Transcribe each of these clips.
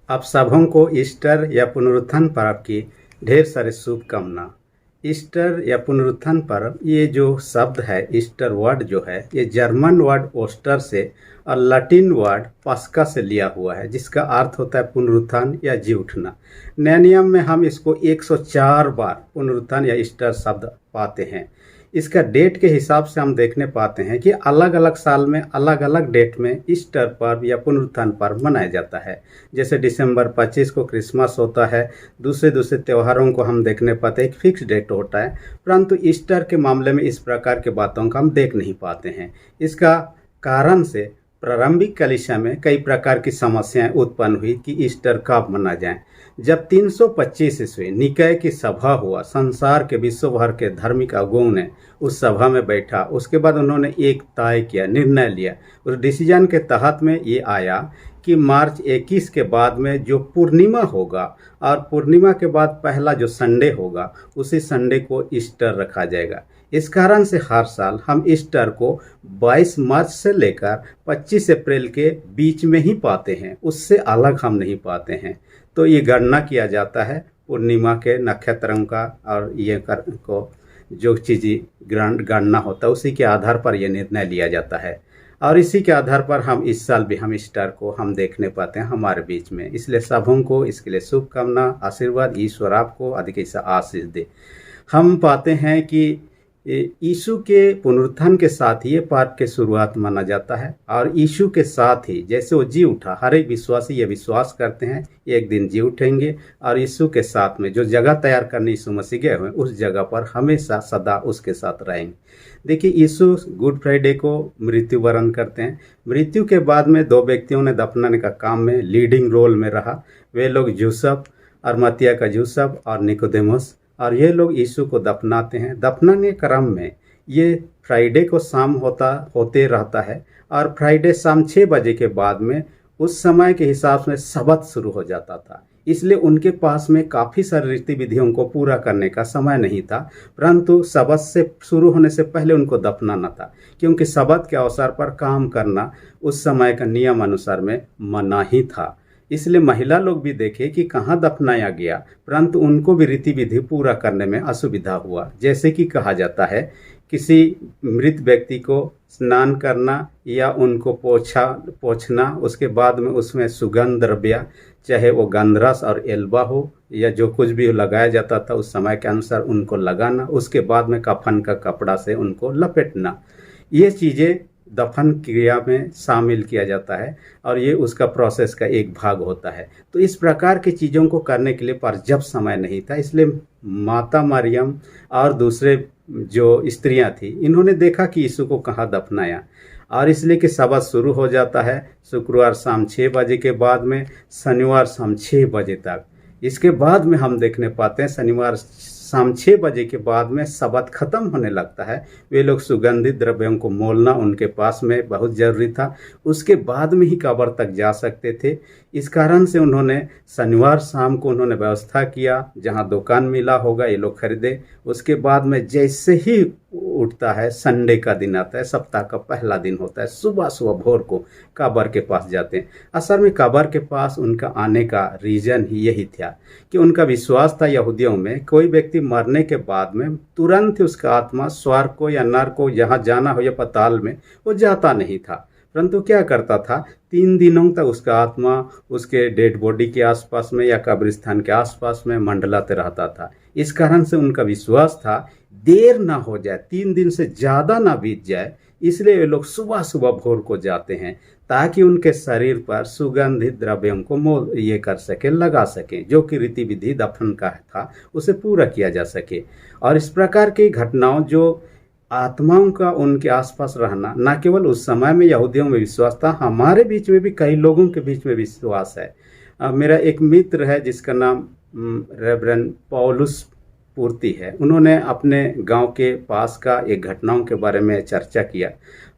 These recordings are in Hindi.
आप सबों को ईस्टर या पुनरुत्थान पर्व की ढेर सारी शुभकामना। ईस्टर या पुनरुत्थान पर्व, ये जो शब्द है ईस्टर वर्ड जो है, ये जर्मन वर्ड ओस्टर से और लैटिन वर्ड पास्का से लिया हुआ है, जिसका अर्थ होता है पुनरुत्थान या जी उठना। नए नियम में हम इसको 104 बार पुनरुत्थान या ईस्टर शब्द पाते हैं। इसका डेट के हिसाब से हम देखने पाते हैं कि अलग अलग साल में अलग अलग डेट में ईस्टर पर्व या पुनरुत्थान पर्व मनाया जाता है। जैसे दिसंबर 25 को क्रिसमस होता है, दूसरे दूसरे त्योहारों को हम देखने पाते हैं, एक फिक्स डेट होता है। परंतु ईस्टर के मामले में इस प्रकार के बातों का हम देख नहीं पाते हैं। इसका कारण से प्रारंभिक कलीसिया में कई प्रकार की समस्याएं उत्पन्न हुई कि ईस्टर कब मना जाए। जब 325 ईस्वी निकाय की सभा हुआ, संसार के विश्व भर के धार्मिक अगुओं ने उस सभा में बैठा, उसके बाद उन्होंने एक तय किया, निर्णय लिया। उस डिसीजन के तहत में ये आया कि मार्च 21 के बाद में जो पूर्णिमा होगा और पूर्णिमा के बाद पहला जो संडे होगा, उसी संडे को ईस्टर रखा जाएगा। इस कारण से हर साल हम ईस्टर को 22 मार्च से लेकर 25 अप्रैल के बीच में ही पाते हैं, उससे अलग हम नहीं पाते हैं। तो ये गणना किया जाता है पूर्णिमा के नक्षत्रों का, और ये को जो चीज़ गणना होता है उसी के आधार पर यह निर्णय लिया जाता है। और इसी के आधार पर हम इस साल भी हम ईस्टर को हम देखने पाते हैं हमारे बीच में। इसलिए सबों को इसके लिए शुभकामना, आशीर्वाद, ईश्वर आपको अधिक से आशीष दे। हम पाते हैं कि यीशु के पुनरुत्थान के साथ ये पर्व की शुरुआत माना जाता है, और यीशु के साथ ही जैसे वो जी उठा, हर एक विश्वासी ये विश्वास करते हैं एक दिन जी उठेंगे और यीशु के साथ में जो जगह तैयार करने यीशु मसीह गए हुए उस जगह पर हमेशा सदा उसके साथ रहेंगे। देखिए, यीशु गुड फ्राइडे को मृत्यु वरण करते हैं। मृत्यु के बाद में दो व्यक्तियों ने दफनाने का काम में लीडिंग रोल में रहा। वे लोग यूसुफ, अरमतिया का यूसुफ और निकोदेमुस, और ये लोग यीशु को दफनाते हैं। दफनाने क्रम में ये फ्राइडे को शाम होते रहता है, और फ्राइडे शाम 6 बजे के बाद में उस समय के हिसाब से सबत शुरू हो जाता था। इसलिए उनके पास में काफ़ी सारी रीति विधियों को पूरा करने का समय नहीं था, परंतु सबत से शुरू होने से पहले उनको दफनाना था, क्योंकि सबत के अवसर पर काम करना उस समय का नियम अनुसार में मना ही था। इसलिए महिला लोग भी देखे कि कहाँ दफनाया गया, परंतु उनको भी रीति विधि पूरा करने में असुविधा हुआ। जैसे कि कहा जाता है, किसी मृत व्यक्ति को स्नान करना या उनको पोंछना, उसके बाद में उसमें सुगंध द्रव्य, चाहे वो गंधरस और एल्बा हो या जो कुछ भी लगाया जाता था उस समय के अनुसार उनको लगाना, उसके बाद में कफन का कपड़ा से उनको लपेटना, ये चीज़ें दफन क्रिया में शामिल किया जाता है, और ये उसका प्रोसेस का एक भाग होता है। तो इस प्रकार की चीज़ों को करने के लिए पर्याप्त समय नहीं था, इसलिए माता मरियम और दूसरे जो स्त्रियां थी, इन्होंने देखा कि यीशु को कहाँ दफनाया, और इसलिए कि सबत शुरू हो जाता है शुक्रवार शाम 6 बजे के बाद में शनिवार शाम 6 बजे तक। इसके बाद में हम देखने पाते हैं शनिवार शाम 6 बजे के बाद में सबत खत्म होने लगता है। वे लोग सुगंधित द्रव्यों को मोलना उनके पास में बहुत ज़रूरी था, उसके बाद में ही कब्र तक जा सकते थे। इस कारण से उन्होंने शनिवार शाम को उन्होंने व्यवस्था किया, जहां दुकान मिला होगा ये लोग खरीदे। उसके बाद में जैसे ही उठता है, संडे का दिन आता है, सप्ताह का पहला दिन होता है, सुबह सुबह भोर को कब्र के पास जाते हैं। असल में कब्र के पास उनका आने का रीज़न ही यही था कि उनका विश्वास था यहूदियों में, कोई व्यक्ति मरने के बाद में तुरंत ही उसका आत्मा स्वर्ग को या नरक को जहाँ जाना हो या पाताल में वो जाता नहीं था, परंतु क्या करता था, 3 दिनों तक उसका आत्मा उसके डेड बॉडी के आसपास में या कब्रिस्तान के आसपास में मंडलाते रहता था। इस कारण से उनका विश्वास था देर ना हो जाए, 3 दिन से ज़्यादा ना बीत जाए, इसलिए वे लोग सुबह सुबह भोर को जाते हैं, ताकि उनके शरीर पर सुगंधित द्रव्यों को ये कर सके, लगा सके, जो कि रीति विधि दफन का था उसे पूरा किया जा सके। और इस प्रकार की घटनाओं, जो आत्माओं का उनके आसपास रहना, न केवल उस समय में यहूदियों में विश्वास था, हमारे बीच में भी कई लोगों के बीच में विश्वास है। मेरा एक मित्र है जिसका नाम रेवरेंड पौलुस पूर्ति है। उन्होंने अपने गांव के पास का एक घटनाओं के बारे में चर्चा किया,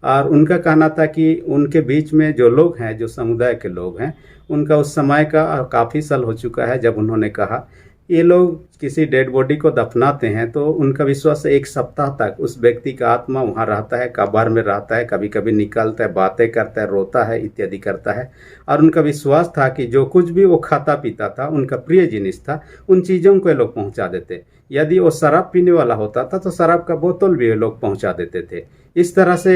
और उनका कहना था कि उनके बीच में जो लोग हैं, जो समुदाय के लोग हैं, उनका उस समय का काफ़ी साल हो चुका है जब उन्होंने कहा ये लोग किसी डेड बॉडी को दफनाते हैं तो उनका विश्वास है 1 सप्ताह तक उस व्यक्ति का आत्मा वहाँ रहता है, कब्र में रहता है, कभी कभी निकलता है, बातें करता है, रोता है, इत्यादि करता है। और उनका विश्वास था कि जो कुछ भी वो खाता पीता था, उनका प्रिय जिनिस था, उन चीज़ों को ये लोग पहुँचा देते। यदि वो शराब पीने वाला होता था तो शराब का बोतल भी ये लोग पहुँचा देते थे। इस तरह से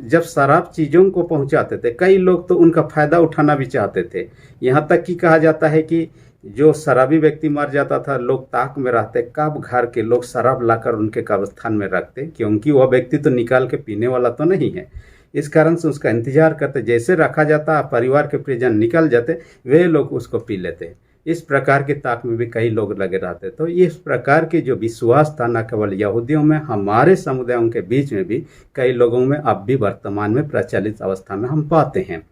जब शराब चीज़ों को पहुँचाते थे, कई लोग तो उनका फ़ायदा उठाना भी चाहते थे। यहाँ तक कि कहा जाता है कि जो शराबी व्यक्ति मर जाता था, लोग ताक में रहते कब घर के लोग शराब लाकर उनके कब्रिस्तान में रखते, क्योंकि वह व्यक्ति तो निकाल के पीने वाला तो नहीं है। इस कारण से उसका इंतजार करते, जैसे रखा जाता परिवार के परिजन निकल जाते, वे लोग उसको पी लेते। इस प्रकार के ताक में भी कई लोग लगे रहते। तो इस प्रकार के जो विश्वास था न केवल यहूदियों में, हमारे समुदायों के बीच में भी कई लोगों में अब भी वर्तमान में प्रचलित अवस्था में हम पाते हैं।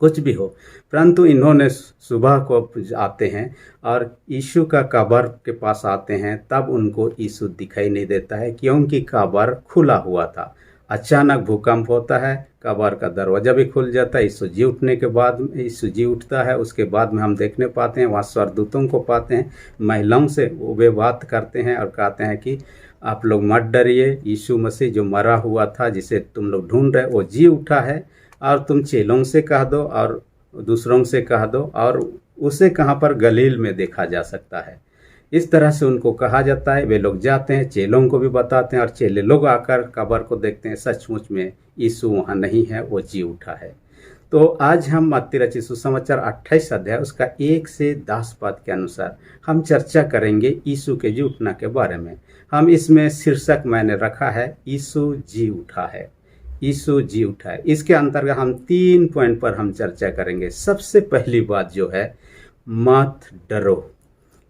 कुछ भी हो, परंतु इन्होंने सुबह को आते हैं और यीशु का कब्र के पास आते हैं, तब उनको यीशु दिखाई नहीं देता है, क्योंकि कब्र खुला हुआ था। अचानक भूकंप होता है, कब्र का दरवाजा भी खुल जाता है। यीशु जी उठने के बाद यीशु जी उठता है, उसके बाद में हम देखने पाते हैं वहाँ स्वर्गदूतों को पाते हैं, महिलाओं से वे बात करते हैं और कहते हैं कि आप लोग मत डरिए, यीशु मसीह जो मरा हुआ था, जिसे तुम लोग ढूंढ रहे, वो जी उठा है। और तुम चेलों से कह दो और दूसरों से कह दो, और उसे कहाँ पर गलील में देखा जा सकता है। इस तरह से उनको कहा जाता है। वे लोग जाते हैं, चेलों को भी बताते हैं, और चेले लोग आकर कब्र को देखते हैं, सचमुच में यीशु वहाँ नहीं है, वो जी उठा है। तो आज हम मत्ती रचित सुसमाचार 28 अध्याय उसका 1 से 10 पद के अनुसार हम चर्चा करेंगे यीशु के जी उठना के बारे में। हम इसमें शीर्षक मैंने रखा है यीशु जी उठा है, यीशु जी उठा है। इसके अंतर्गत हम 3 पॉइंट पर हम चर्चा करेंगे। सबसे पहली बात जो है, मत डरो,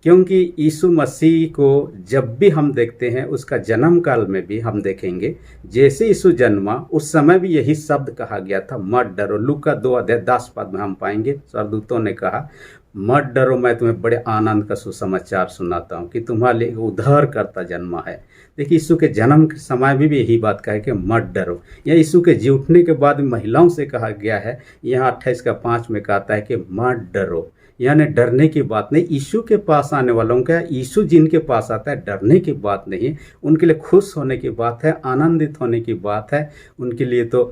क्योंकि यीशु मसीह को जब भी हम देखते हैं, उसका जन्म काल में भी हम देखेंगे, जैसे यीशु जन्मा उस समय भी यही शब्द कहा गया था, मत डरो। लूका 2 अध्याय 10 पद में हम पाएंगे, स्वर्गदूतों ने कहा मत डरो, मैं तुम्हें बड़े आनंद का सुसमाचार सुनाता हूँ कि तुम्हारे लिए उद्धारकर्ता जन्मा है। देखिए, यीशु के जन्म के समय में भी यही बात कहा है कि मत डरो। या यीशु के जी उठने के बाद महिलाओं से कहा गया है, यहाँ 28 का 5 में कहता है कि मत डरो, यानी डरने की बात नहीं। यीशु के पास आने वालों का, यीशु जिनके पास आता है, डरने की बात नहीं, उनके लिए खुश होने की बात है, आनंदित होने की बात है, उनके लिए तो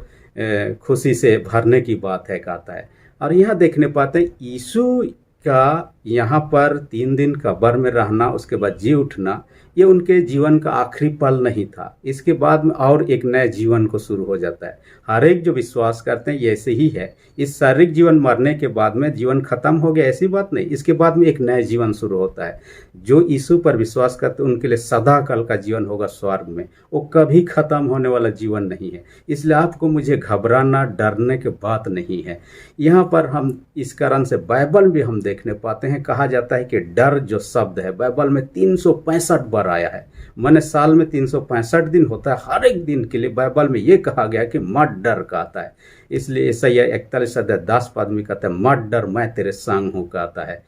खुशी से भरने की बात है, कहता है। और यहाँ देखने पाते हैं यीशु का यहाँ पर 3 दिन कब्र में रहना, उसके बाद जी उठना, ये उनके जीवन का आखिरी पल नहीं था। इसके बाद में और एक नए जीवन को शुरू हो जाता है। हर एक जो विश्वास करते हैं ये ऐसे ही है। इस शारीरिक जीवन मरने के बाद में जीवन खत्म हो गया, ऐसी बात नहीं। इसके बाद में एक नया जीवन शुरू होता है। जो यीशु पर विश्वास करते हैं उनके लिए सदा काल का जीवन होगा स्वर्ग में, वो कभी खत्म होने वाला जीवन नहीं है। इसलिए आपको मुझे घबराना, डरने की बात नहीं है। यहाँ पर हम इस कारण से बाइबल भी हम देखने पाते हैं, कहा जाता है कि डर जो शब्द है बाइबल में 365 बार आया है। मैंने साल में 365 दिन होता है, हर एक दिन के लिए बाइबल में ये कहा गया कि मत डर कहता है। इसलिए ईसाइया 41 अध्याय 10 पद में कहता है मत डर, मैं तेरे संग हूँ कहता है।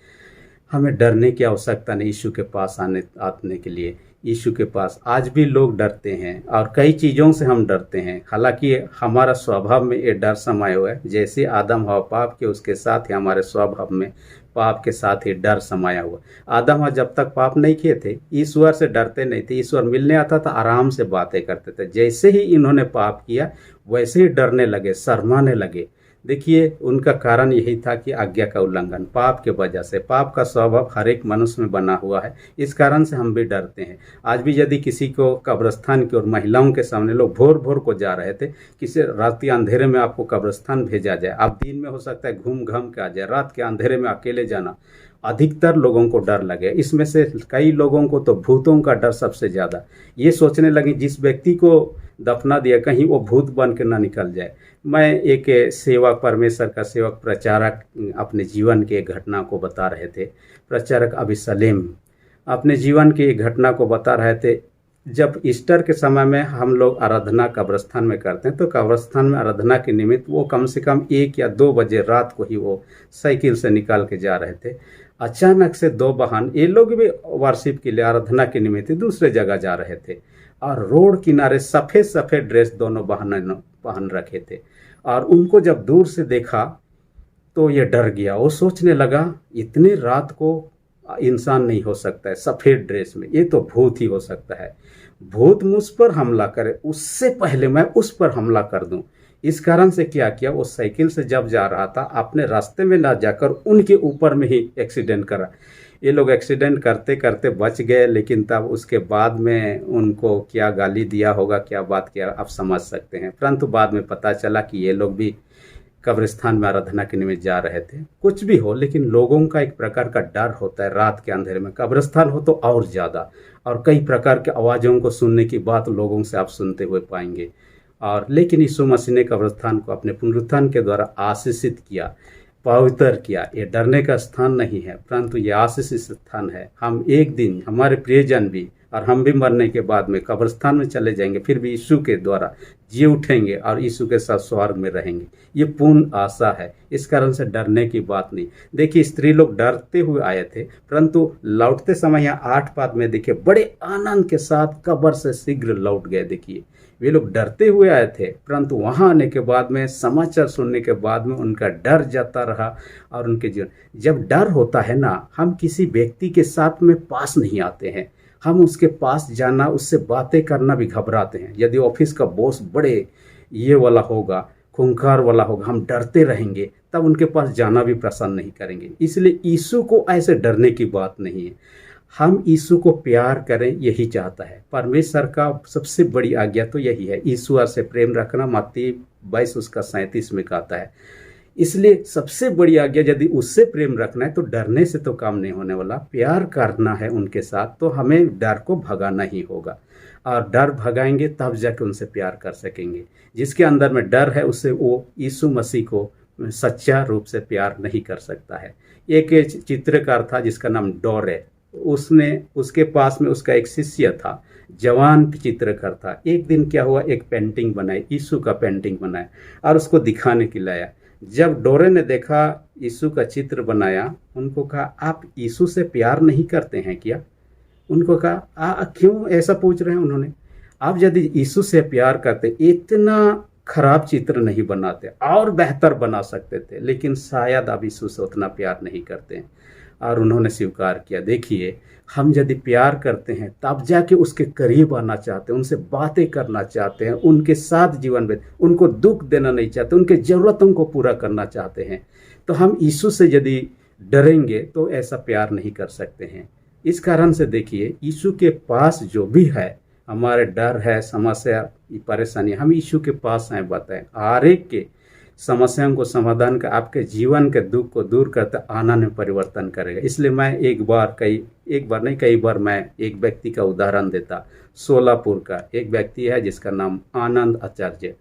हमें डरने की आवश्यकता नहीं यीशु के पास आने के लिए। यीशु के पास आज भी लोग डरते हैं और कई चीज़ों से हम डरते हैं। हालांकि हमारा स्वभाव में ये डर समाया हुआ है, जैसे आदम हवा पाप के, उसके साथ ही हमारे स्वभाव में पाप के साथ ही डर समाया हुआ। आदम हवा जब तक पाप नहीं किए थे, ईश्वर से डरते नहीं थे। ईश्वर मिलने आता था, आराम से बातें करते थे। जैसे ही इन्होंने पाप किया वैसे ही डरने लगे, शर्माने लगे। देखिए, उनका कारण यही था कि आज्ञा का उल्लंघन, पाप के वजह से। पाप का स्वभाव हर एक मनुष्य में बना हुआ है, इस कारण से हम भी डरते हैं। आज भी यदि किसी को कब्रिस्तान की ओर महिलाओं के सामने, लोग भोर भोर को जा रहे थे, किसी रात के अंधेरे में आपको कब्रिस्तान भेजा जाए, आप दिन में हो सकता है घूम घाम के आ जाए, रात के अंधेरे में अकेले जाना, अधिकतर लोगों को डर लगे। इसमें से कई लोगों को तो भूतों का डर सबसे ज़्यादा। ये सोचने लगे जिस व्यक्ति को दफना दिया कहीं वो भूत बन के ना निकल जाए। मैं एक सेवक, परमेश्वर का सेवक, प्रचारक अपने जीवन के एक घटना को बता रहे थे। प्रचारक अभिसलेम अपने जीवन की एक घटना को बता रहे थे। जब ईस्टर के समय में हम लोग आराधना कब्रिस्तान में करते हैं, तो कब्रिस्तान में आराधना के निमित्त वो कम से कम 1 या 2 बजे रात को ही वो साइकिल से निकाल के जा रहे थे। अचानक से 2 वाहन, ये लोग भी वर्शिप के लिए, आराधना के निमित्त दूसरे जगह जा रहे थे, और रोड किनारे सफ़ेद सफ़ेद ड्रेस दोनों वाहनों पहन रखे थे। और उनको जब दूर से देखा तो ये डर गया। वो सोचने लगा इतने रात को इंसान नहीं हो सकता है सफ़ेद ड्रेस में, ये तो भूत ही हो सकता है। भूत मुझ पर हमला करे उससे पहले मैं उस पर हमला कर दूं। इस कारण से क्या किया, वो साइकिल से जब जा रहा था अपने रास्ते में ना जाकर उनके ऊपर में ही एक्सीडेंट करा। ये लोग एक्सीडेंट करते करते बच गए, लेकिन तब उसके बाद में उनको क्या गाली दिया होगा, क्या बात किया, आप समझ सकते हैं। परंतु बाद में पता चला कि ये लोग भी कब्रिस्तान में आराधना के निमित्त जा रहे थे। कुछ भी हो, लेकिन लोगों का एक प्रकार का डर होता है रात के अंधेरे में, कब्रिस्तान हो तो और ज़्यादा, और कई प्रकार के आवाज़ों को सुनने की बात लोगों से आप सुनते हुए पाएंगे। और लेकिन यीशु मसीह ने कब्रिस्तान को अपने पुनरुत्थान के द्वारा आशीषित किया, पवित्र किया। ये डरने का स्थान नहीं है, परंतु ये आशीषित स्थान है। हम एक दिन, हमारे प्रियजन भी और हम भी मरने के बाद में कब्रिस्तान में चले जाएंगे, फिर भी यीशु के द्वारा जी उठेंगे और यीशु के साथ स्वर्ग में रहेंगे। ये पूर्ण आशा है, इस कारण से डरने की बात नहीं। देखिए, स्त्री लोग डरते हुए आए थे, परंतु लौटते समय यहाँ 8 पद में देखिए बड़े आनंद के साथ कब्र से शीघ्र लौट गए। देखिए, वे लोग डरते हुए आए थे, परंतु वहां आने के बाद में, समाचार सुनने के बाद में उनका डर जाता रहा। और उनके जीवन, जब डर होता है ना, हम किसी व्यक्ति के साथ में पास नहीं आते हैं, हम उसके पास जाना, उससे बातें करना भी घबराते हैं। यदि ऑफिस का बॉस बड़े ये वाला होगा, खूंखार वाला होगा, हम डरते रहेंगे, तब उनके पास जाना भी पसंद नहीं करेंगे। इसलिए यीशु को ऐसे डरने की बात नहीं है, हम यीशु को प्यार करें, यही चाहता है परमेश्वर का। सबसे बड़ी आज्ञा तो यही है, ईश्वर से प्रेम रखना। मत्ती 22:37 में कहता है। इसलिए सबसे बड़ी आज्ञा, यदि उससे प्रेम रखना है तो डरने से तो काम नहीं होने वाला, प्यार करना है उनके साथ, तो हमें डर को भगाना ही होगा। और डर भगाएंगे तब जाके उनसे प्यार कर सकेंगे। जिसके अंदर में डर है, उससे वो यीशु मसीह को सच्चा रूप से प्यार नहीं कर सकता है। एक चित्रकार था जिसका नाम डोरे, उसके पास में उसका एक शिष्य था, जवान चित्रकार था। एक दिन क्या हुआ, एक पेंटिंग बनाई, यीशु का पेंटिंग बनाया और उसको दिखाने के लाया। जब डोरे ने देखा यीशु का चित्र बनाया, उनको कहा, आप यीशु से प्यार नहीं करते हैं क्या? उनको कहा, क्यों ऐसा पूछ रहे हैं उन्होंने? आप यदि यीशु से प्यार करते, इतना खराब चित्र नहीं बनाते, और बेहतर बना सकते थे, लेकिन शायद आप यीशु से उतना प्यार नहीं करते हैं। और उन्होंने स्वीकार किया। देखिए, हम यदि प्यार करते हैं तब जाके उसके करीब आना चाहते हैं, उनसे बातें करना चाहते हैं, उनके साथ जीवन में, उनको दुख देना नहीं चाहते, उनके ज़रूरतों को पूरा करना चाहते हैं। तो हम यीशु से यदि डरेंगे तो ऐसा प्यार नहीं कर सकते हैं। इस कारण से देखिए, यीशु के पास जो भी है, हमारे डर है, समस्या, परेशानी, हम यीशु के पास आए, बताएं, हर एक के समस्याओं को समाधान कर, आपके जीवन के दुख को दूर करते आनंद में परिवर्तन करेगा। इसलिए मैं एक बार कई बार मैं एक व्यक्ति का उदाहरण देता। सोलापुर का एक व्यक्ति है जिसका नाम आनंद आचार्य।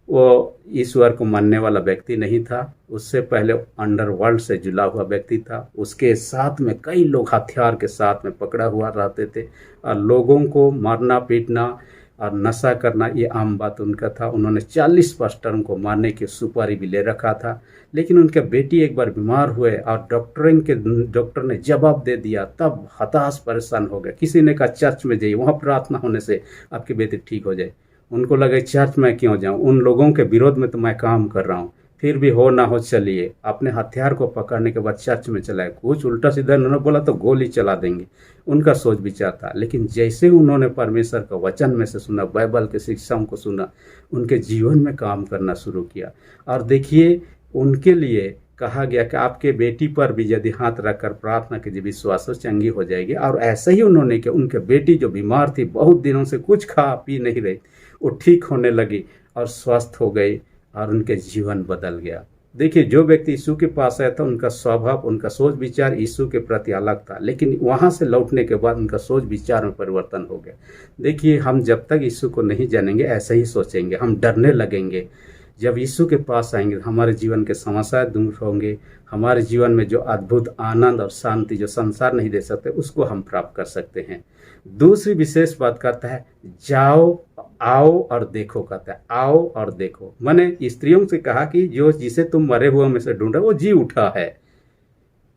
वो ईश्वर को मानने वाला व्यक्ति नहीं था, उससे पहले अंडरवर्ल्ड से जुड़ा हुआ व्यक्ति था। उसके साथ में कई लोग हथियार के साथ में पकड़ा हुआ रहते थे और लोगों को मारना पीटना और नशा करना ये आम बात उनका था। उन्होंने 40 पास्टरों को मारने की सुपारी भी ले रखा था। लेकिन उनके बेटी एक बार बीमार हुए और डॉक्टर ने जवाब दे दिया, तब हताश परेशान हो गए। किसी ने कहा चर्च में जाइए, वहाँ प्रार्थना होने से आपकी बेटी ठीक हो जाए। उनको लगे चर्च में क्यों जाऊँ, उन लोगों के विरोध में तो मैं काम कर रहा हूँ, फिर भी हो ना हो चलिए। अपने हथियार को पकड़ने के बाद चर्च में चलाए, कुछ उल्टा सीधा उन्होंने बोला तो गोली चला देंगे, उनका सोच विचार था। लेकिन जैसे उन्होंने परमेश्वर का वचन में से सुना, बाइबल के शिक्षाओं को सुना, उनके जीवन में काम करना शुरू किया। और देखिए, उनके लिए कहा गया कि आपके बेटी पर भी यदि हाथ रखकर प्रार्थना कीजिए, विश्वास से चंगी हो जाएगी। और ऐसा ही उन्होंने किया। उनके बेटी जो बीमार थी, बहुत दिनों से कुछ खा पी नहीं रही, वो ठीक होने लगी और स्वस्थ हो गई और उनके जीवन बदल गया। देखिए, जो व्यक्ति यीशु के पास आया था, उनका स्वभाव, उनका सोच विचार यीशु के प्रति अलग था, लेकिन वहाँ से लौटने के बाद उनका सोच विचार में परिवर्तन हो गया। देखिए, हम जब तक यीशु को नहीं जानेंगे ऐसे ही सोचेंगे, हम डरने लगेंगे। जब यीशु के पास आएंगे, हमारे जीवन के समस्याएं दूर होंगे, हमारे जीवन में जो अद्भुत आनंद और शांति जो संसार नहीं दे सकते, उसको हम प्राप्त कर सकते हैं। दूसरी विशेष बात कहता है, जाओ, आओ और देखो। कहता है, आओ और देखो। मैंने स्त्रियों से कहा कि जो जिसे तुम मरे हुए में से ढूंढ रहे, वो जी उठा है।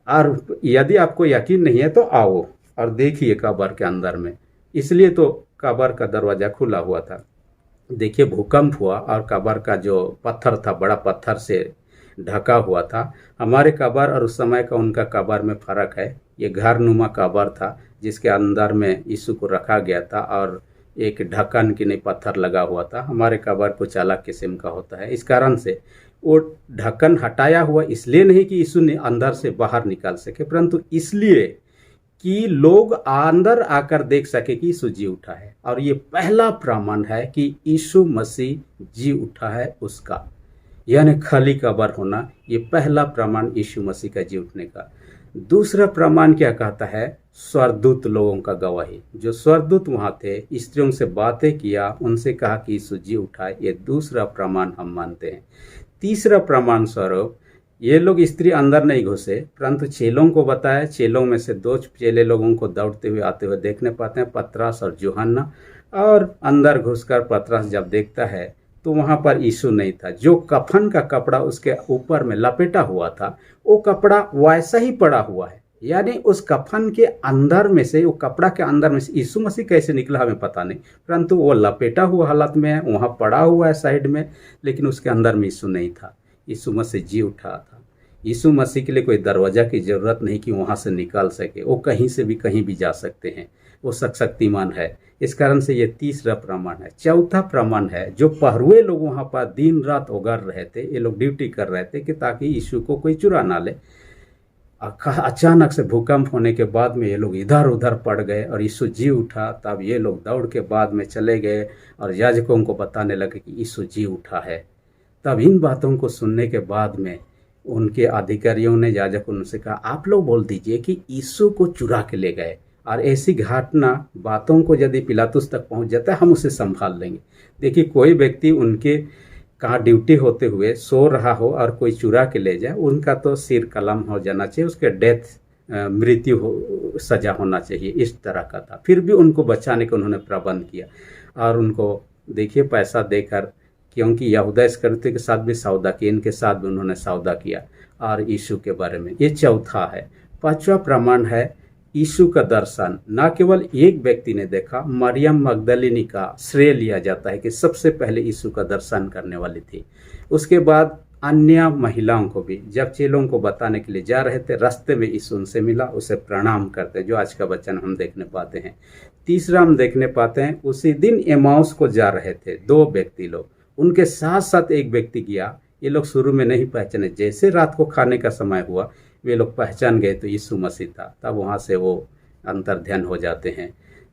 और यदि आपको यकीन नहीं है तो आओ और देखिए कब्र के अंदर में। इसलिए तो कब्र का दरवाजा खुला हुआ था। देखिए, भूकंप हुआ और कब्र का जो पत्थर था, बड़ा पत्थर से ढका हुआ था। हमारे कब्र और उस समय का उनका कब्र में फ़र्क है। ये घरनुमा कब्र था जिसके अंदर में यीशु को रखा गया था और एक ढक्कन की नहीं पत्थर लगा हुआ था। हमारे कब्र कुछ अलग किस्म का होता है, इस कारण से वो ढक्कन हटाया हुआ इसलिए नहीं कि यीशु ने अंदर से बाहर निकाल सके, परंतु इसलिए कि लोग अंदर आकर देख सके कि यीशु जी उठा है। और ये पहला प्रमाण है कि यीशु मसीह जी उठा है उसका, यानी खाली कब्र होना, ये पहला प्रमाण यीशु मसीह का जी उठने का। दूसरा प्रमाण क्या कहता है? स्वर्गदूत लोगों का गवाही। जो स्वर्गदूत वहां थे, स्त्रियों से बातें किया, उनसे कहा कि यीशु जी उठा, ये दूसरा प्रमाण हम मानते हैं। तीसरा प्रमाण स्वरूप ये लोग स्त्री अंदर नहीं घुसे, परंतु चेलों को बताया। चेलों में से 2 चेले लोगों को दौड़ते हुए आते हुए देखने पाते हैं, पतरस और यूहन्ना। और अंदर घुसकर पतरस जब देखता है तो वहां पर यीशु नहीं था। जो कफन का कपड़ा उसके ऊपर में लपेटा हुआ था, वो कपड़ा वैसा ही पड़ा हुआ है, यानी उस कफन के अंदर में से, वो कपड़ा के अंदर में से यीशु मसीह कैसे निकला हमें पता नहीं, परंतु वो लपेटा हुआ हालत में है, वहां पड़ा हुआ है साइड में, लेकिन उसके अंदर में यीशु नहीं था। यीशु मसीह जी उठा था। यीशु मसीह के लिए कोई दरवाजा की जरूरत नहीं कि वहां से निकाल सके, वो कहीं से भी कहीं भी जा सकते हैं, वो शक्तिमान है। इस कारण से ये तीसरा प्रमाण है। चौथा प्रमाण है, जो पहरुए लोग वहां पर दिन रात उगर रहे थे, ये लोग ड्यूटी कर रहे थे कि ताकि यीशु को कोई चुरा ना ले। अचानक से भूकंप होने के बाद में ये लोग इधर उधर पड़ गए और यीशु जी उठा। तब ये लोग दौड़ के बाद में चले गए और याजकों को बताने लगे कि यीशु जी उठा है। तब इन बातों को सुनने के बाद में उनके अधिकारियों ने, याजक उनसे कहा, आप लोग बोल दीजिए कि यीशु को चुरा के ले गए। और ऐसी घटना बातों को यदि पिलातुस तक पहुंच जाता है, हम उसे संभाल लेंगे। देखिए, कोई व्यक्ति उनके कहाँ ड्यूटी होते हुए सो रहा हो और कोई चुरा के ले जाए, उनका तो सिर कलम हो जाना चाहिए, उसके डेथ मृत्यु सजा होना चाहिए, इस तरह का था। फिर भी उनको बचाने का उन्होंने प्रबंध किया और उनको देखिए पैसा देकर, क्योंकि यहूदा इस्करियोती के साथ भी सौदा किया, इनके साथ भी उन्होंने सौदा किया और यीशु के बारे में। ये चौथा है। पांचवा प्रमाण है यीशु का दर्शन। न केवल एक व्यक्ति ने देखा, मरियम मगदलिनी का श्रेय लिया जाता है कि सबसे पहले यीशु का दर्शन करने वाली थी। उसके बाद अन्य महिलाओं को भी, जब चेलों को बताने के लिए जा रहे थे, रास्ते में यीशु उनसे मिला, उसे प्रणाम करते, जो आज का वचन हम देखने पाते हैं। तीसरा हम देखने पाते हैं, उसी दिन एमाउस को जा रहे थे 2 व्यक्ति लोग, उनके साथ साथ एक व्यक्ति गया। ये लोग शुरू में नहीं पहचाने, जैसे रात को खाने का समय हुआ वे लोग पहचान गए तो यीशु मसीह था। तब वहाँ से वो अंतर ध्यान हो जाते हैं।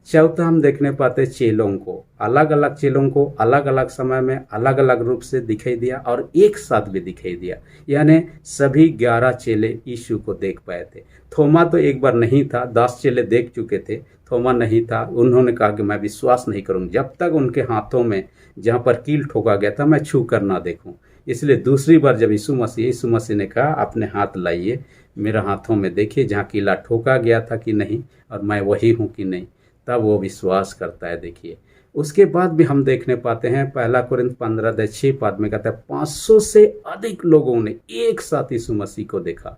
चौथा हम देखने पाते चेलों को, अलग अलग चेलों को अलग अलग समय में अलग अलग रूप से दिखाई दिया और एक साथ भी दिखाई दिया, यानी सभी 11 चेले यीशु को देख पाए थे। थोमा तो एक बार नहीं था, 10 चेले देख चुके थे, थोमा नहीं था। उन्होंने कहा कि मैं विश्वास नहीं करूँगा जब तक उनके हाथों में जहाँ पर कील ठोका गया था मैं छू कर ना देखूँ। इसलिए दूसरी बार जब यीशु मसीह ने कहा, अपने हाथ लाइए, मेरे हाथों में देखिए जहाँ कीला ठोका गया था कि नहीं, और मैं वही हूँ कि नहीं, तब वो विश्वास करता है। देखिए, उसके बाद भी हम देखने पाते हैं, 1 कोरिन्थ 15:6 में कहता है 500 से अधिक लोगों ने एक साथ यीशु मसीह को देखा।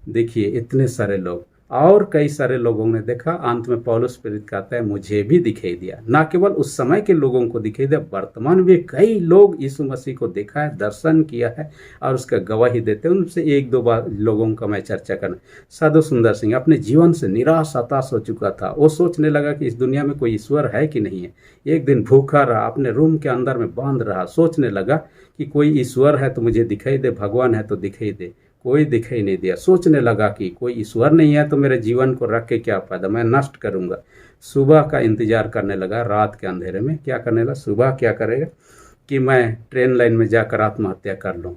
देखिए, इतने सारे लोग और कई सारे लोगों ने देखा। अंत में पौलुस प्रेरित कहता है मुझे भी दिखाई दिया। न केवल उस समय के लोगों को दिखाई दिया, वर्तमान में कई लोग यीशु मसीह को देखा है, दर्शन किया है और उसका गवाही देते हैं। उनसे 1-2 बार लोगों का मैं चर्चा करना। साधु सुंदर सिंह अपने जीवन से निराश हताश हो चुका था। वो सोचने लगा कि इस दुनिया में कोई ईश्वर है कि नहीं है। एक दिन भूखा रहा, अपने रूम के अंदर में बांध रहा, सोचने लगा कि कोई ईश्वर है तो मुझे दिखाई दे, भगवान है तो दिखाई दे। कोई दिखाई नहीं दिया। सोचने लगा कि कोई ईश्वर नहीं है तो मेरे जीवन को रख के क्या फायदा, मैं नष्ट करूंगा। सुबह का इंतजार करने लगा, रात के अंधेरे में क्या करने लगा, सुबह क्या करेगा कि मैं ट्रेन लाइन में जाकर आत्महत्या कर लूं।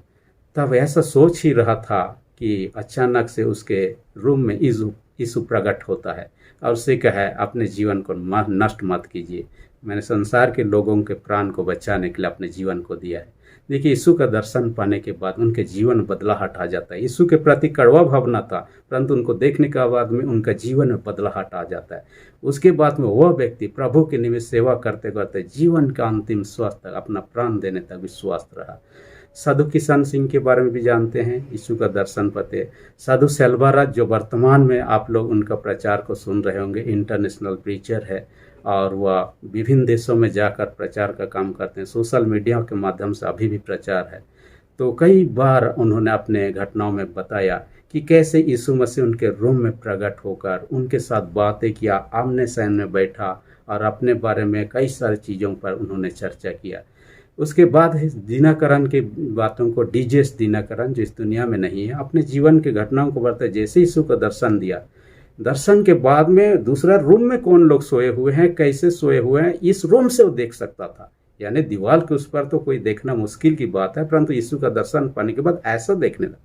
तब ऐसा सोच ही रहा था कि अचानक से उसके रूम में यीशु प्रकट होता है और उसे कहे अपने जीवन को नष्ट मत कीजिए, मैंने संसार के लोगों के प्राण को बचाने के लिए अपने जीवन को दिया है। देखिए, यीशु का दर्शन पाने के बाद उनके जीवन बदलाहट आ जाता है। यीशु के प्रति कड़वा भावना था, परंतु उनको देखने के बाद में उनका जीवन में बदलाहट आ जाता है। उसके बाद में वह व्यक्ति प्रभु के निमित्त सेवा करते करते जीवन का अंतिम श्वास तक, अपना प्राण देने तक विश्वास रहा। साधु किशन सिंह के बारे में भी जानते हैं, यीशु का दर्शन पाते। साधु सेल्वाराज, जो वर्तमान में आप लोग उनका प्रचार को सुन रहे होंगे, इंटरनेशनल प्रीचर है और वह विभिन्न देशों में जाकर प्रचार का काम करते हैं। सोशल मीडिया के माध्यम से अभी भी प्रचार है। तो कई बार उन्होंने अपने घटनाओं में बताया कि कैसे यीशु मसीह उनके रूम में प्रकट होकर उनके साथ बातें किया, आमने सामने बैठा और अपने बारे में कई सारी चीज़ों पर उन्होंने चर्चा किया। उसके बाद दिनकरन की बातों को डीजेस दिनकरन जो इस दुनिया में नहीं है, अपने जीवन के घटनाओं को बताया। जैसे यीशु को दर्शन दिया, दर्शन के बाद में दूसरा रूम में कौन लोग सोए हुए हैं, कैसे सोए हुए हैं, इस रूम से वो देख सकता था। यानी दीवार के उस पर तो कोई देखना मुश्किल की बात है, परंतु यीशु का दर्शन पाने के बाद ऐसा देखने लगा।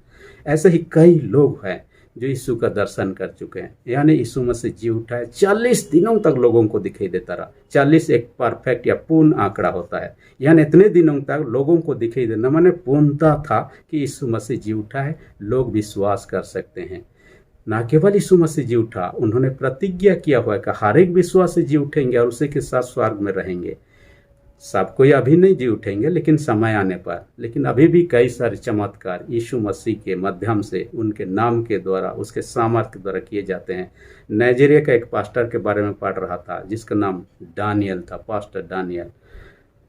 ऐसे ही कई लोग हैं जो यीशु का दर्शन कर चुके हैं। यानी यीशु मसीह जी उठा है, 40 दिनों तक लोगों को दिखाई देता रहा। 40 एक परफेक्ट या पूर्ण आंकड़ा होता है, यानी इतने दिनों तक लोगों को दिखाई देना माने पूर्णता था कि यीशु मसीह जी उठा है, लोग विश्वास कर सकते हैं। ना केवल यीशु मसीह जी उठा, उन्होंने प्रतिज्ञा किया हुआ है कि हर एक विश्वासी जी उठेंगे और उसी के साथ स्वर्ग में रहेंगे। सब कोई अभी नहीं जी उठेंगे, लेकिन समय आने पर। लेकिन अभी भी कई सारे चमत्कार यीशु मसीह के माध्यम से, उनके नाम के द्वारा, उसके सामर्थ्य के द्वारा किए जाते हैं। नाइजीरिया का एक पास्टर के बारे में पढ़ रहा था जिसका नाम डानियल था, पास्टर डानियल।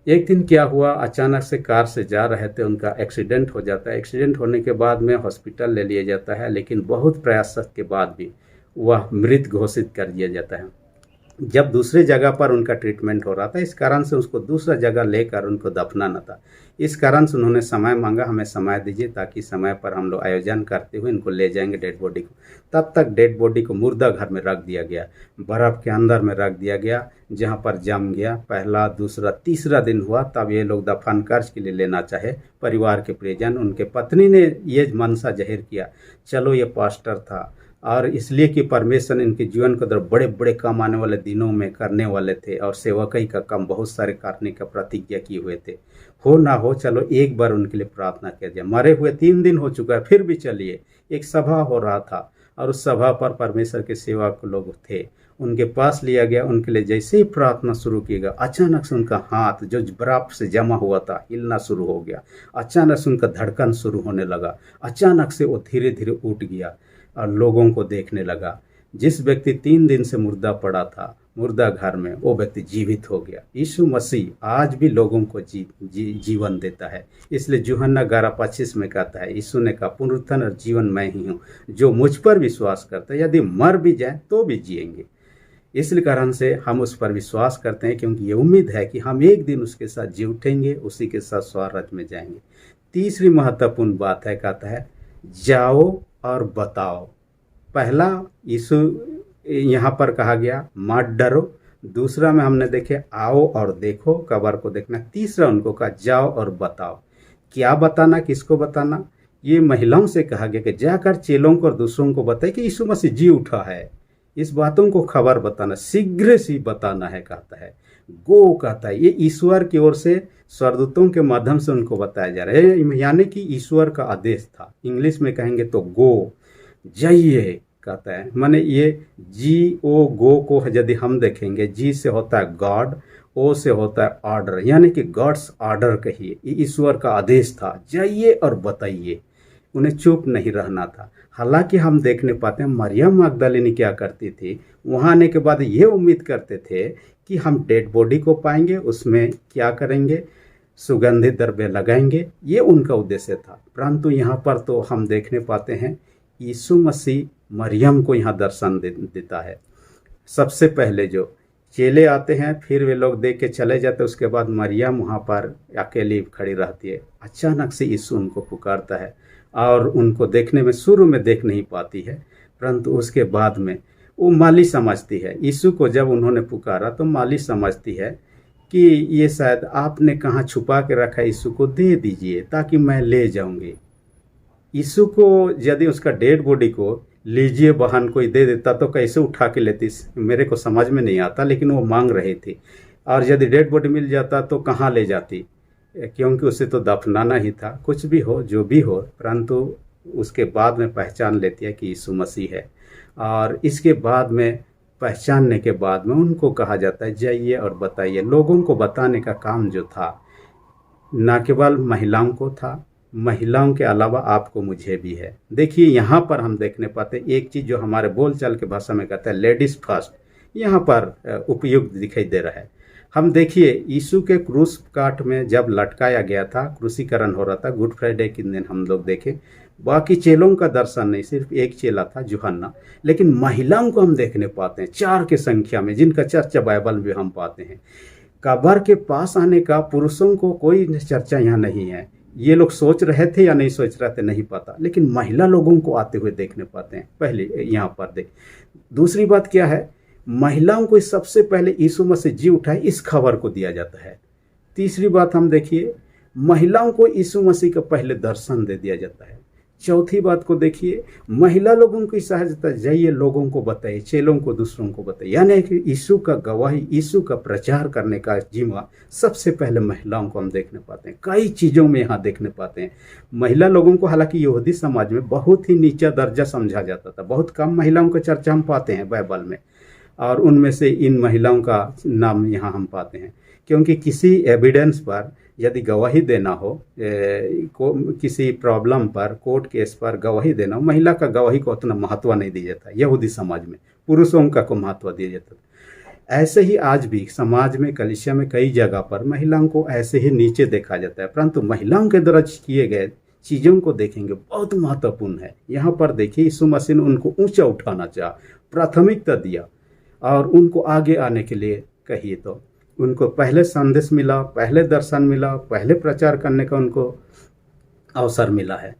एक दिन क्या हुआ, अचानक से कार से जा रहे थे, उनका एक्सीडेंट हो जाता है। एक्सीडेंट होने के बाद में हॉस्पिटल ले लिया जाता है, लेकिन बहुत प्रयास के बाद भी वह मृत घोषित कर दिया जाता है। जब दूसरे जगह पर उनका ट्रीटमेंट हो रहा था, इस कारण से उसको दूसरा जगह लेकर उनको दफनाना था। इस कारण से उन्होंने समय मांगा, हमें समय दीजिए ताकि समय पर हम लोग आयोजन करते हुए इनको ले जाएंगे डेड बॉडी को। तब तक डेड बॉडी को मुर्दा घर में रख दिया गया, बर्फ़ के अंदर में रख दिया गया, जहाँ पर जम गया। पहला, दूसरा, तीसरा दिन हुआ, तब ये लोग दफन कार्य के लिए लेना चाहे। परिवार के परिजन, उनके पत्नी ने ये मनसा जाहिर किया, चलो ये पास्टर था और इसलिए कि परमेश्वर ने इनके जीवन को तरफ बड़े बड़े काम आने वाले दिनों में करने वाले थे और सेवकाई का काम बहुत सारे करने का प्रतिज्ञा किए हुए थे। हो ना हो, चलो एक बार उनके लिए प्रार्थना किया जाए। मरे हुए 3 दिन हो चुका है, फिर भी चलिए। एक सभा हो रहा था और उस सभा पर परमेश्वर के सेवक लोग थे, उनके पास लिया गया। उनके लिए जैसे ही प्रार्थना शुरू किया गया, अचानक से उनका हाथ जो बर्फ से जमा हुआ था हिलना शुरू हो गया। अचानक से उनका धड़कन शुरू होने लगा। अचानक से वो धीरे धीरे उठ गया और लोगों को देखने लगा। जिस व्यक्ति 3 दिन से मुर्दा पड़ा था मुर्दा घर में, वो व्यक्ति जीवित हो गया। यीशु मसीह आज भी लोगों को जीवन देता है। इसलिए यूहन्ना 11:25 में कहता है, यीशु ने कहा, पुनरुत्थान और जीवन मैं ही हूँ, जो मुझ पर विश्वास करता है यदि मर भी जाए तो भी जिएंगे। इसलिए कारण से हम उस पर विश्वास करते हैं, क्योंकि ये उम्मीद है कि हम एक दिन उसके साथ जी उठेंगे, उसी के साथ स्वर्ग में जाएंगे। तीसरी महत्वपूर्ण बात है, कहता है जाओ और बताओ। पहला यीशु यहाँ पर कहा गया मत डरो। दूसरा में हमने देखे आओ और देखो, कब्र को देखना। तीसरा उनको कहा जाओ और बताओ। क्या बताना, किसको बताना? ये महिलाओं से कहा गया कि जाकर चेलों को और दूसरों को बताए कि यीशु मसीह जी उठा है। इस बातों को खबर बताना, शीघ्र से बताना है, कहता है। गो कहता है, ये ईश्वर की ओर से स्वर्गदूतों के माध्यम से उनको बताया जा रहा है, यानी कि ईश्वर का आदेश था। इंग्लिश में कहेंगे तो गो, जाइए कहता है। माने ये जी ओ गो को यदि हम देखेंगे, जी से होता है गॉड, ओ से होता है ऑर्डर, यानी कि गॉड्स ऑर्डर कहिए। ये ईश्वर का आदेश था, जाइए और बताइए। उन्हें चुप नहीं रहना था। हालांकि हम देखने पाते हैं मरियम मगदलिनी क्या करती थी, वहाँ आने के बाद ये उम्मीद करते थे कि हम डेड बॉडी को पाएंगे, उसमें क्या करेंगे, सुगंधित द्रव्य लगाएंगे, ये उनका उद्देश्य था। परंतु यहाँ पर तो हम देखने पाते हैं यीशु मसीह मरियम को यहाँ दर्शन देता है। सबसे पहले जो चेले आते हैं, फिर वे लोग देख के चले जाते, उसके बाद मरियम वहाँ पर अकेली खड़ी रहती है। अचानक से यीशु उनको पुकारता है और उनको देखने में, शुरू में देख नहीं पाती है, परंतु उसके बाद में वो माली समझती है। यीशु को जब उन्होंने पुकारा तो माली समझती है कि ये शायद आपने कहाँ छुपा के रखा, यीशु को दे दीजिए ताकि मैं ले जाऊंगी। यीशु को यदि उसका डेड बॉडी को लीजिए बहन कोई दे देता तो कैसे उठा के लेती, मेरे को समझ में नहीं आता, लेकिन वो मांग रही थी। और यदि डेड बॉडी मिल जाता तो कहाँ ले जाती, क्योंकि उसे तो दफनाना ही था। कुछ भी हो, जो भी हो, परंतु उसके बाद में पहचान लेती है कि यीशु मसीह है। और इसके बाद में पहचानने के बाद में उनको कहा जाता है जाइए और बताइए। लोगों को बताने का काम जो था न केवल महिलाओं को था, महिलाओं के अलावा आपको मुझे भी है। देखिए यहाँ पर हम देखने पाते एक चीज़ जो हमारे बोलचाल के भाषा में कहते हैं लेडीज फर्स्ट, यहाँ पर उपयुक्त दिखाई दे रहा है। हम देखिए यीशु के क्रूस काट में जब लटकाया गया था, क्रूसीकरण हो रहा था, गुड फ्राइडे के दिन हम लोग देखें, बाकी चेलों का दर्शन नहीं, सिर्फ एक चेला था यूहन्ना, लेकिन महिलाओं को हम देखने पाते हैं 4 की संख्या में, जिनका चर्चा बाइबल में हम पाते हैं। कब्र के पास आने का पुरुषों को कोई चर्चा यहाँ नहीं है। ये लोग सोच रहे थे या नहीं सोच रहे थे नहीं पता, लेकिन महिला लोगों को आते हुए देखने पाते हैं। पहले यहाँ पर देख, दूसरी बात क्या है, महिलाओं को सबसे पहले यीशु मसीह जी उठाए इस खबर को दिया जाता है। तीसरी बात हम देखिए, महिलाओं को यीशु मसीह का पहले दर्शन दे दिया जाता है। चौथी बात को देखिए, महिला लोगों की सहायता, जाइए लोगों को बताइए, चेलों को दूसरों को बताइए, यानी कि यीशु का गवाही, यीशु का प्रचार करने का जिम्मा सबसे पहले महिलाओं को हम देखने पाते हैं। कई चीज़ों में यहाँ देखने पाते हैं महिला लोगों को। हालांकि यहूदी समाज में बहुत ही नीचा दर्जा समझा जाता था, बहुत कम महिलाओं का चर्चा हम पाते हैं बाइबल में, और उनमें से इन महिलाओं का नाम यहाँ हम पाते हैं। क्योंकि किसी एविडेंस पर यदि गवाही देना हो, किसी प्रॉब्लम पर, कोर्ट केस पर गवाही देना हो, महिला का गवाही को उतना महत्व नहीं दिया जाता यहूदी समाज में, पुरुषों का को महत्व दिया जाता था। ऐसे ही आज भी समाज में, कलीसिया में कई जगह पर महिलाओं को ऐसे ही नीचे देखा जाता है, परंतु महिलाओं के द्वारा किए गए चीज़ों को देखेंगे बहुत महत्वपूर्ण है। यहाँ पर देखिए, यीशु मसीह ने उनको ऊंचा उठाना चाहा, प्राथमिकता दिया और उनको आगे आने के लिए कहिए तो उनको पहले संदेश मिला, पहले दर्शन मिला, पहले प्रचार करने का उनको अवसर मिला है।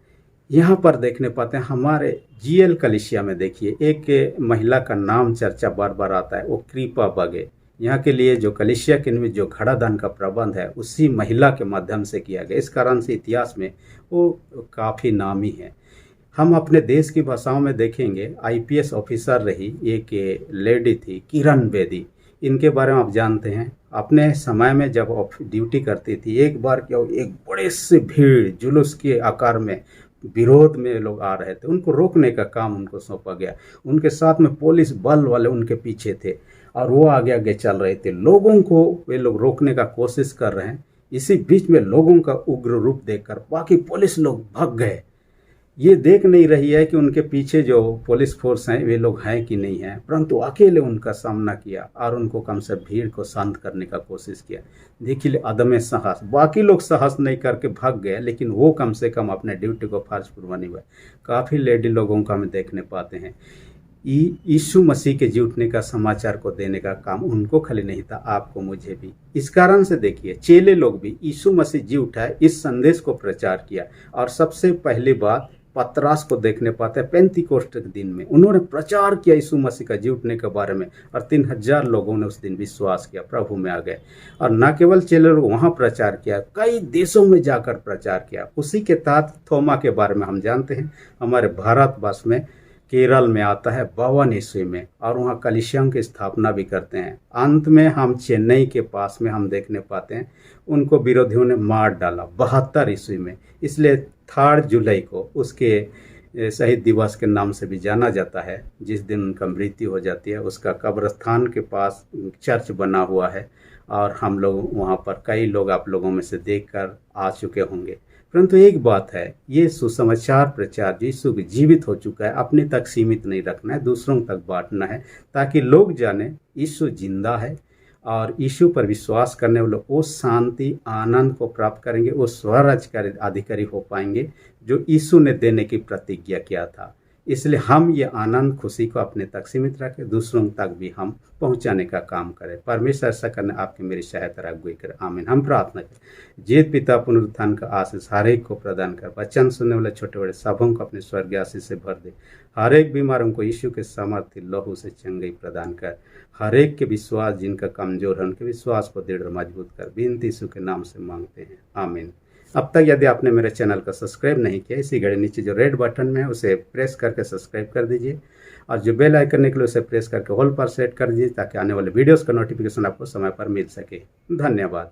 यहाँ पर देखने पाते हैं हमारे जीएल कलीसिया में, देखिए एक महिला का नाम चर्चा बार बार आता है, वो कृपा बगे। यहाँ के लिए जो कलीसिया के में जो घड़ादान का प्रबंध है उसी महिला के माध्यम से किया गया, इस कारण से इतिहास में वो काफ़ी नामी है। हम अपने देश की भाषाओं में देखेंगे, आईपीएस ऑफिसर रही एक लेडी थी, किरण बेदी, इनके बारे में आप जानते हैं। अपने समय में जब ड्यूटी करती थी, एक बार क्या, एक बड़े से भीड़ जुलूस के आकार में विरोध में लोग आ रहे थे, उनको रोकने का काम उनको सौंपा गया। उनके साथ में पुलिस बल वाले उनके पीछे थे और वो आगे आगे चल रहे थे, लोगों को वे लोग रोकने का कोशिश कर रहे हैं। इसी बीच में लोगों का उग्र रूप देखकर बाकी पुलिस लोग भाग गए। ये देख नहीं रही है कि उनके पीछे जो पुलिस फोर्स हैं वे लोग हैं कि नहीं हैं, परंतु अकेले उनका सामना किया और उनको कम से भीड़ को शांत करने का कोशिश किया। देखिए अदम्य साहस, बाकी लोग साहस नहीं करके भाग गए, लेकिन वो कम से कम अपने ड्यूटी को फर्जपूर्वक निभाए। काफ़ी लेडी लोगों का हम देखने पाते हैं। यीशु मसीह के जी उठने का समाचार को देने का काम उनको खाली नहीं था, आपको मुझे भी। इस कारण से देखिए, चेले लोग भी यीशु मसीह जी उठाए इस संदेश को प्रचार किया। और सबसे पहली बात पतरस को देखने पाते हैं, पेंतीकोस्ट के दिन में उन्होंने प्रचार किया यीशु मसीह का जी उठने के बारे में, और 3000 लोगों ने उस दिन विश्वास किया, प्रभु में आ गए। और न केवल चेले लोग वहाँ प्रचार किया, कई देशों में जाकर प्रचार किया। उसी के तहत थोमा के बारे में हम जानते हैं, हमारे भारतवर्ष में केरल में आता है 52 ईस्वी में, और वहाँ कलीसियाओं की स्थापना भी करते हैं। अंत में हम चेन्नई के पास में हम देखने पाते हैं उनको विरोधियों ने मार डाला 72 ईस्वी में। इसलिए 3 जुलाई को उसके शहीद दिवस के नाम से भी जाना जाता है। जिस दिन उनका मृत्यु हो जाती है, उसका कब्रस्थान के पास चर्च बना हुआ है, और हम लोग वहाँ पर कई लोग आप लोगों में से देखकर आ चुके होंगे। परंतु एक बात है, ये सुसमाचार प्रचार यीशु की जीवित हो चुका है, अपने तक सीमित नहीं रखना है, दूसरों तक बांटना है, ताकि लोग जाने यीशु जिंदा है, और यीशु पर विश्वास करने वाले वो शांति आनंद को प्राप्त करेंगे, वो स्वराज का अधिकारी हो पाएंगे जो यीशु ने देने की प्रतिज्ञा किया था। इसलिए हम ये आनंद खुशी को अपने तक सीमित रखें, दूसरों तक भी हम पहुंचाने का काम करें। परमेश्वर ऐसा करने आपकी मेरी सहायता अगुवाई करे, आमीन। हम प्रार्थना करें, जीत पिता पुनरुत्थान का आशीष हर एक को प्रदान कर, वचन सुनने वाले छोटे बड़े सबों को अपने स्वर्गीय आशीष से भर दे। हर एक बीमारों को यीशु के सामर्थ्य लहू से चंगाई प्रदान कर, हर एक के विश्वास जिनका कमजोर है उनके विश्वास को दृढ़ मजबूत कर, विनती यीशु के नाम से मांगते हैं, आमीन। अब तक यदि आपने मेरे चैनल को सब्सक्राइब नहीं किया, इसी घड़ी नीचे जो रेड बटन में है उसे प्रेस करके सब्सक्राइब कर दीजिए, और जो बेल आइकन निकले उसे प्रेस करके ऑल पर सेट कर दीजिए, ताकि आने वाले वीडियोस का नोटिफिकेशन आपको समय पर मिल सके। धन्यवाद।